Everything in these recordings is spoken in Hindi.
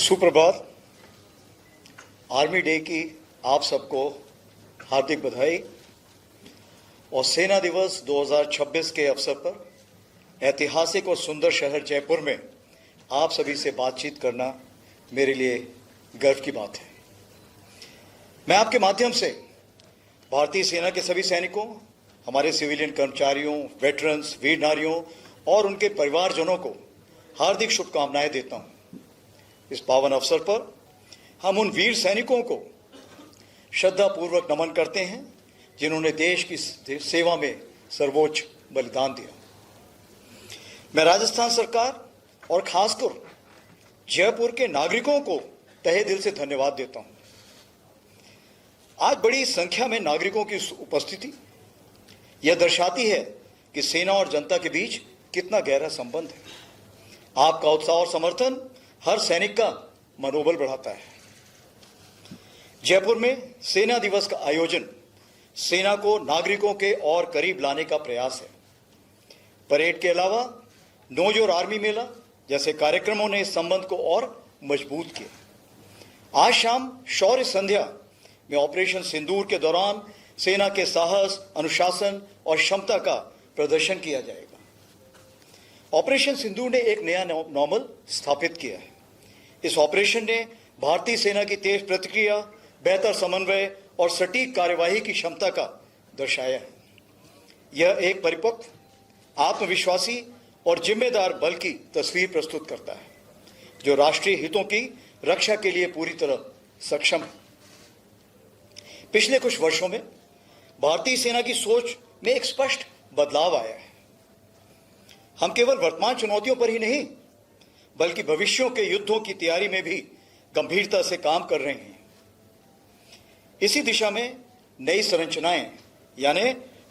सुप्रभात। आर्मी डे की आप सबको हार्दिक बधाई और सेना दिवस 2026 के अवसर पर ऐतिहासिक और सुंदर शहर जयपुर में आप सभी से बातचीत करना मेरे लिए गर्व की बात है। मैं आपके माध्यम से भारतीय सेना के सभी सैनिकों, हमारे सिविलियन कर्मचारियों, वेटरन्स, वीर नारियों और उनके परिवारजनों को हार्दिक शुभकामनाएं देता हूं। इस पावन अवसर पर हम उन वीर सैनिकों को श्रद्धापूर्वक नमन करते हैं जिन्होंने देश की सेवा में सर्वोच्च बलिदान दिया। मैं राजस्थान सरकार और खासकर जयपुर के नागरिकों को तहे दिल से धन्यवाद देता हूं। आज बड़ी संख्या में नागरिकों की उपस्थिति यह दर्शाती है कि सेना और जनता के बीच कितना गहरा संबंध है। आपका उत्साह और समर्थन हर सैनिक का मनोबल बढ़ाता है। जयपुर में सेना दिवस का आयोजन सेना को नागरिकों के और करीब लाने का प्रयास है। परेड के अलावा नो योर आर्मी मेला जैसे कार्यक्रमों ने इस संबंध को और मजबूत किया। आज शाम शौर्य संध्या में ऑपरेशन सिंदूर के दौरान सेना के साहस, अनुशासन और क्षमता का प्रदर्शन किया जाएगा। ऑपरेशन सिंदूर ने एक नया नॉर्मल स्थापित किया है। इस ऑपरेशन ने भारतीय सेना की तेज प्रतिक्रिया, बेहतर समन्वय और सटीक कार्यवाही की क्षमता का दर्शाया है। यह एक परिपक्व, आत्मविश्वासी और जिम्मेदार बल की तस्वीर प्रस्तुत करता है जो राष्ट्रीय हितों की रक्षा के लिए पूरी तरह सक्षम है। पिछले कुछ वर्षों में भारतीय सेना की सोच में एक स्पष्ट बदलाव आया है। हम केवल वर्तमान चुनौतियों पर ही नहीं बल्कि भविष्यों के युद्धों की तैयारी में भी गंभीरता से काम कर रहे हैं। इसी दिशा में नई संरचनाएं यानी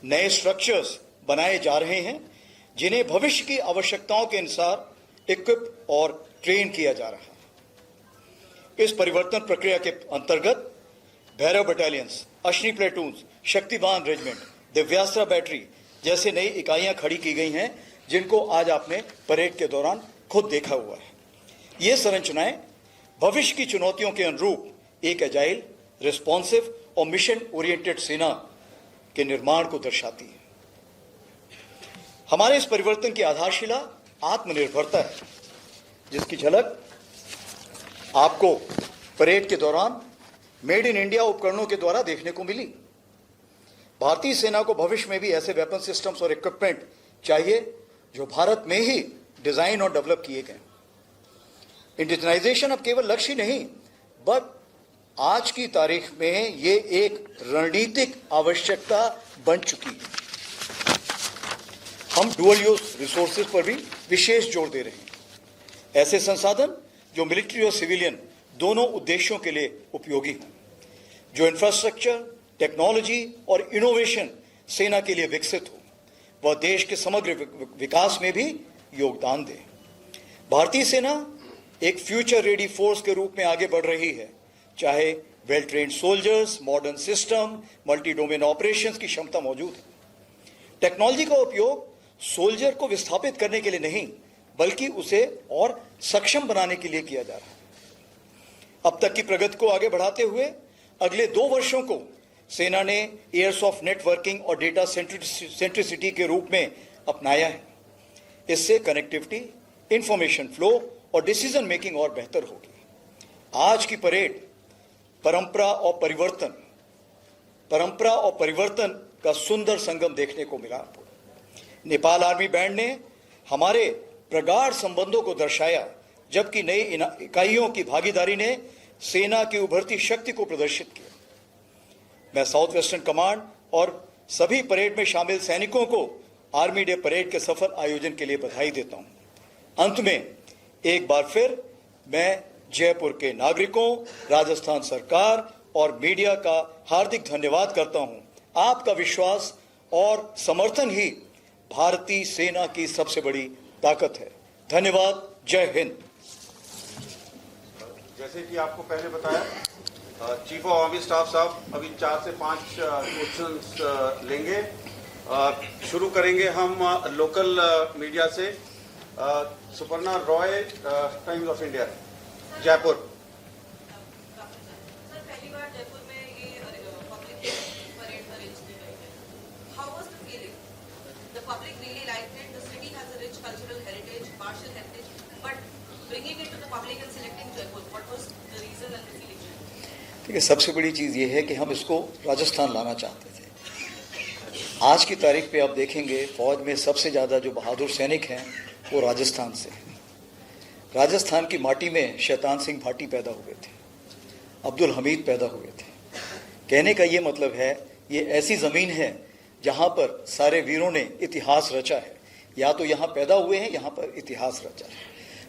नए स्ट्रक्चर्स बनाए जा रहे हैं जिन्हें भविष्य की आवश्यकताओं के अनुसार इक्विप और ट्रेन किया जा रहा है। इस परिवर्तन प्रक्रिया के अंतर्गत Bhairav battalions, Ashwini platoons, Shaktibaan regiment, Divyastra battery जैसे नई इकाइयां खड़ी की गई हैं जिनको आज आपने परेड के दौरान खुद देखा हुआ है। ये संरचनाएं भविष्य की चुनौतियों के अनुरूप एक एजाइल, रिस्पॉन्सिव और मिशन ओरिएंटेड सेना के निर्माण को दर्शाती है। हमारे इस परिवर्तन की आधारशिला आत्मनिर्भरता है जिसकी झलक आपको परेड के दौरान मेड इन इंडिया उपकरणों के द्वारा देखने को मिली। भारतीय सेना को भविष्य में भी ऐसे वेपन सिस्टम्स और इक्विपमेंट चाहिए जो भारत में ही डिजाइन और डेवलप किए गए। इंडिजिनाइजेशन अब केवल लक्ष्य नहीं बट आज की तारीख में ये एक रणनीतिक आवश्यकता बन चुकी है। हम डुअल यूज रिसोर्सेज पर भी विशेष जोर दे रहे हैं। ऐसे संसाधन जो मिलिट्री और सिविलियन दोनों उद्देश्यों के लिए उपयोगी हों, जो इंफ्रास्ट्रक्चर, टेक्नोलॉजी और इनोवेशन सेना के लिए विकसित हो, वह देश के समग्र विकास में भी योगदान दे। भारतीय सेना एक फ्यूचर रेडी फोर्स के रूप में आगे बढ़ रही है। चाहे well trained soldiers, modern system, multi domain operations की क्षमता मौजूद है। टेक्नोलॉजी का उपयोग सोल्जर को विस्थापित करने के लिए नहीं बल्कि उसे और सक्षम बनाने के लिए किया जा रहा है। अब तक की प्रगति को आगे बढ़ाते हुए अगले 2 वर्षों को सेना ने एयर्स ऑफ नेटवर्किंग और डेटा सेंट्रिसिटी के रूप में अपनाया है। इससे कनेक्टिविटी, इंफॉर्मेशन फ्लो और डिसीजन मेकिंग और बेहतर होगी। आज की परेड परंपरा और परिवर्तन का सुंदर संगम देखने को मिला। नेपाल आर्मी बैंड ने हमारे प्रगाढ़ संबंधों को दर्शाया जबकि नई इकाइयों की भागीदारी ने सेना की उभरती शक्ति को प्रदर्शित किया। मैं साउथ वेस्टर्न कमांड और सभी परेड में शामिल सैनिकों को आर्मी डे परेड के सफल आयोजन के लिए बधाई देता हूं। अंत में एक बार फिर मैं जयपुर के नागरिकों, राजस्थान सरकार और मीडिया का हार्दिक धन्यवाद करता हूं। आपका विश्वास और समर्थन ही भारतीय सेना की सबसे बड़ी ताकत है। धन्यवाद। जय हिंद। जैसे कि आपको पहले बताया, चीफ ऑफ आर्मी स्टाफ साहब अभी 4 से 5 क्वेश्चंस लेंगे। शुरू करेंगे हम लोकल मीडिया से। Suparna Roy, times of India. Jaipur. Sir पहली बार जयपुर में ये पब्लिक परेड अरेंज की गई है। How was the feeling? The public really liked it. The city has a rich cultural heritage, martial heritage, but bringing it to the public and selecting Jaipur, what was the reason and the feeling? ठीक है, सबसे बड़ी चीज़ ये है कि हम इसको राजस्थान लाना चाहते थे। आज की तारीख पे आप देखेंगे फौज में सबसे ज़्यादा जो बहादुर सैनिक हैं वो राजस्थान से हैं। राजस्थान की माटी में शैतान सिंह भाटी पैदा हुए थे, अब्दुल हमीद पैदा हुए थे। कहने का ये मतलब है ये ऐसी ज़मीन है जहाँ पर सारे वीरों ने इतिहास रचा है। या तो यहाँ पैदा हुए हैं, यहाँ पर इतिहास रचा है।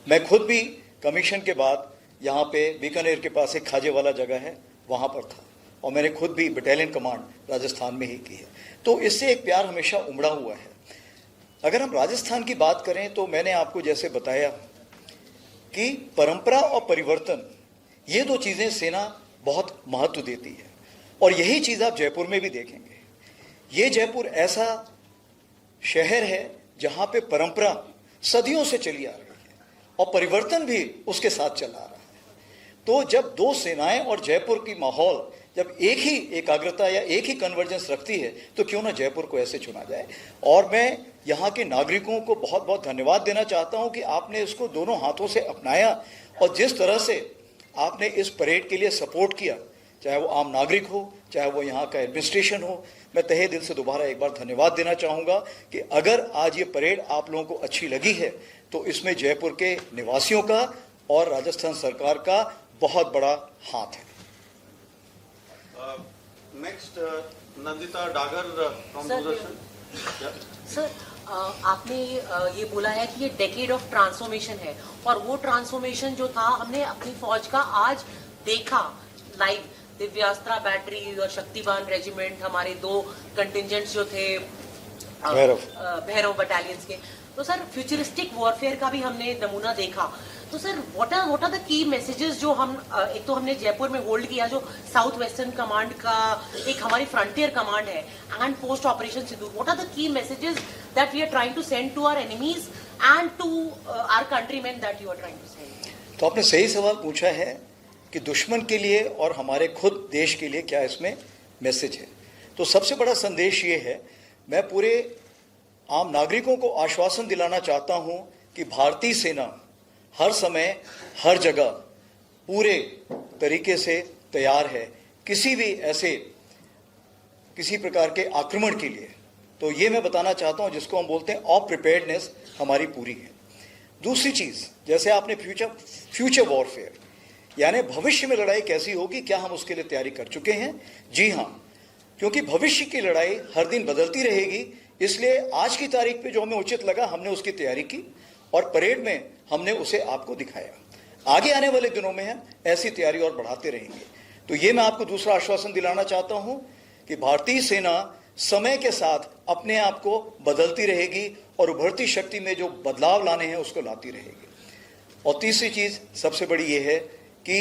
मैं खुद भी कमीशन के बाद यहाँ पे बीकानेर के पास एक खाजेवाला जगह है, वहाँ पर था और मैंने खुद भी बटालियन कमांड राजस्थान में ही की है। तो इससे एक प्यार हमेशा उमड़ा हुआ है। अगर हम राजस्थान की बात करें तो मैंने आपको जैसे बताया कि परंपरा और परिवर्तन, ये दो चीज़ें सेना बहुत महत्व देती है और यही चीज़ आप जयपुर में भी देखेंगे। ये जयपुर ऐसा शहर है जहाँ पे परंपरा सदियों से चली आ रही है और परिवर्तन भी उसके साथ चला आ रहा है। तो जब दो सेनाएं और जयपुर की माहौल जब एक ही एकाग्रता या एक ही कन्वर्जेंस रखती है तो क्यों ना जयपुर को ऐसे चुना जाए। और मैं यहाँ के नागरिकों को बहुत बहुत धन्यवाद देना चाहता हूँ कि आपने इसको दोनों हाथों से अपनाया और जिस तरह से आपने इस परेड के लिए सपोर्ट किया, चाहे वो आम नागरिक हो, चाहे वो यहाँ का एडमिनिस्ट्रेशन हो, मैं तहे दिल से दोबारा एक बार धन्यवाद देना चाहूँगा कि अगर आज ये परेड आप लोगों को अच्छी लगी है तो इसमें जयपुर के निवासियों का और राजस्थान सरकार का बहुत बड़ा हाथ है। Next Nandita Dagar from Doordarshan. Sir आपने ये बोला है कि ये डेकेड ऑफ ट्रांसफॉर्मेशन है और वो ट्रांसफॉर्मेशन जो था हमने अपनी फौज का आज देखा लाइव। दिव्यास्त्रा बैटरी और शक्तिबान रेजिमेंट, हमारे 2 कंटिजेंट्स जो थे भैरव बटालियंस के। तो सर फ्यूचरिस्टिक वॉरफेयर का भी हमने नमूना देखा। तो sir what are the key messages जो हम एक तो हमने जयपुर में होल्ड किया जो साउथ वेस्टर्न कमांड का एक हमारी फ्रंटियर कमांड है and post operation Sindoor, what are the key messages that we are trying to send to our enemies and to our countrymen that you are trying to send? तो आपने सही सवाल पूछा है कि दुश्मन के लिए और हमारे खुद देश के लिए क्या इसमें मैसेज है। तो सबसे बड़ा संदेश ये है, मैं पूरे आम नागरिकों को आश्वासन दिलाना चाहता हूं कि भारतीय सेना हर समय हर जगह पूरे तरीके से तैयार है किसी भी ऐसे किसी प्रकार के आक्रमण के लिए। तो ये मैं बताना चाहता हूं जिसको हम बोलते हैं ऑफ प्रिपेयर्डनेस हमारी पूरी है। दूसरी चीज़, जैसे आपने फ्यूचर वॉरफेयर यानी भविष्य में लड़ाई कैसी होगी, क्या हम उसके लिए तैयारी कर चुके हैं? जी हाँ, क्योंकि भविष्य की लड़ाई हर दिन बदलती रहेगी, इसलिए आज की तारीख पे जो हमें उचित लगा हमने उसकी तैयारी की और परेड में हमने उसे आपको दिखाया। आगे आने वाले दिनों में हम ऐसी तैयारी और बढ़ाते रहेंगे। तो ये मैं आपको दूसरा आश्वासन दिलाना चाहता हूं कि भारतीय सेना समय के साथ अपने आप को बदलती रहेगी और उभरती शक्ति में जो बदलाव लाने हैं उसको लाती रहेगी। और तीसरी चीज़ सबसे बड़ी ये है कि